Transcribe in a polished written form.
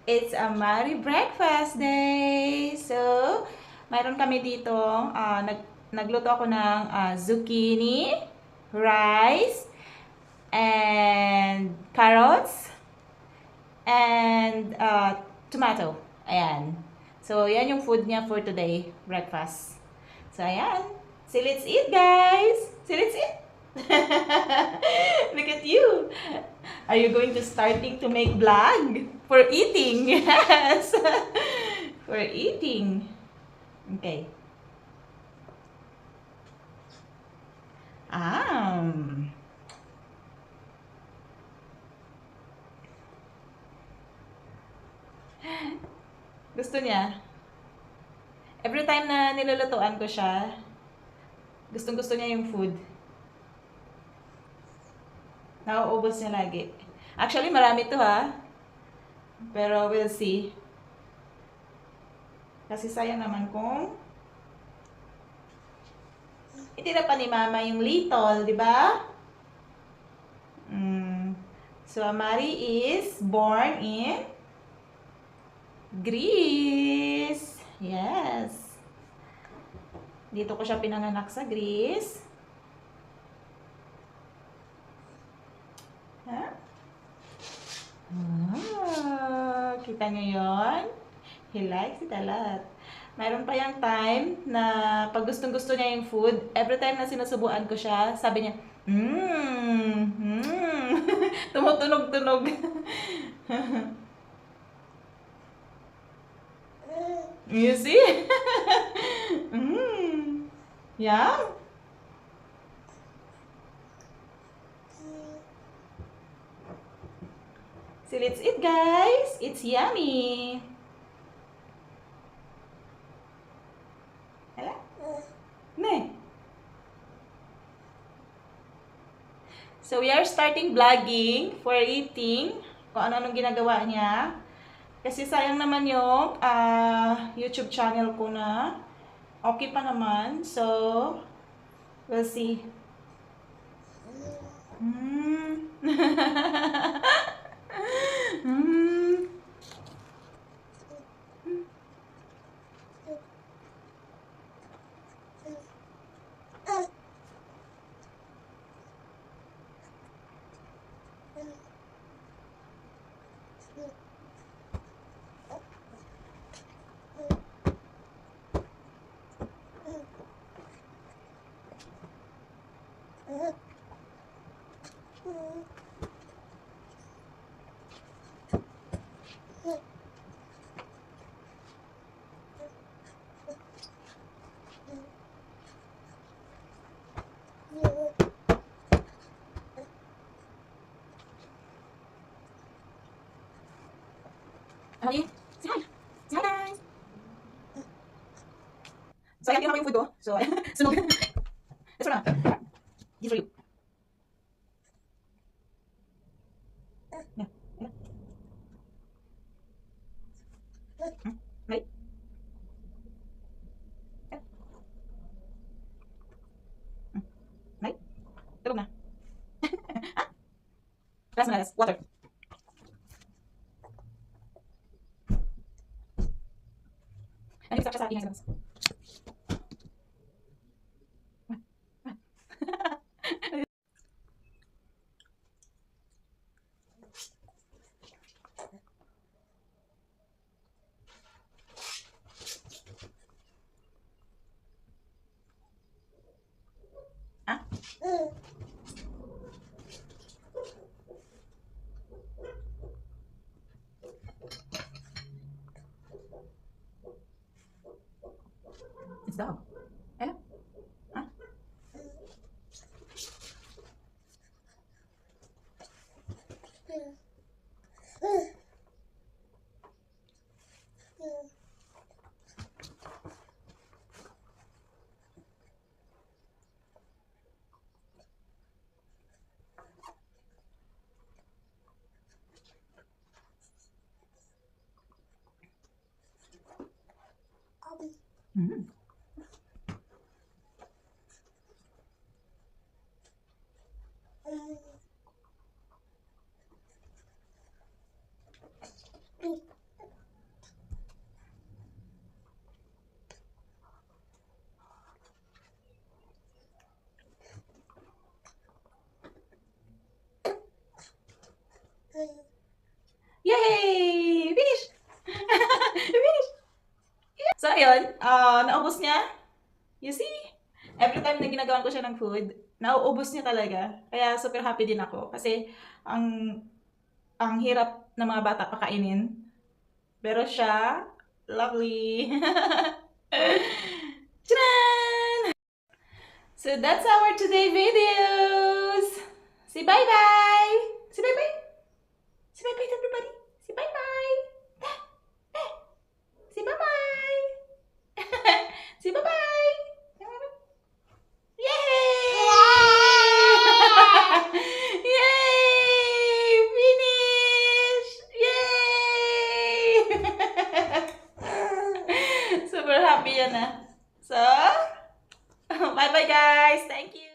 It's a Mari breakfast day! So, mayroon kami dito, nagluto ako ng zucchini, rice, and carrots, and tomato. Ayan. So, yan yung food niya for today, breakfast. So, ayan. So, let's eat, guys! So, let's eat! Look at you! Are you going to starting to make vlog? For eating, yes! For eating. Okay. Um. Gusto niya. Every time na nilulutuan ko siya, gustong gusto niya yung food. Nauubos niya lagi. Actually, marami to ha. Pero we'll see. Kasi sayang naman kung itira pa ni Mama yung little, di ba? So, Amari is born in Greece. Yes. Dito ko siya pinanganak sa Greece. Ha? Kita niyo yon? He likes it a lot. Mayroon pa yung time na pag gustong-gusto niya yung food, every time na sinusubuan ko siya, sabi niya, tumutunog-tunog. You see? Yeah? So let's eat, guys. It's yummy. Hala? Ne. So we are starting vlogging for eating. Kung ano-anong ginagawa niya. Kasi sayang naman yung YouTube channel ko na. Okay pa naman. So, we'll see. Honey, say hi. Say hi, guys. So, ayan, ginawa ko yung food ko. So, sunog. That's for now. This for you. Yeah. Yeah. Ready? Yeah. Ready? Tulog na. Last na, last. Water. Nag-stop siya sa ating sa Ah? It's dog. Hello? Ah? Mm. Yay! Finish! Finish! So, ayun. Naubos niya. You see? Every time na ginagawan ko siya ng food, nauubos niya talaga. Kaya super happy din ako. Kasi, ang ang hirap ng mga bata pakainin. Pero siya, lovely. Tcharan! So that's our today videos. Say bye-bye. Say bye-bye. Say bye-bye to everybody. Say bye-bye. Say bye-bye. Say bye-bye. Yay! Yay! Finish! Yay! Super happy yan ah. So, bye-bye guys. Thank you.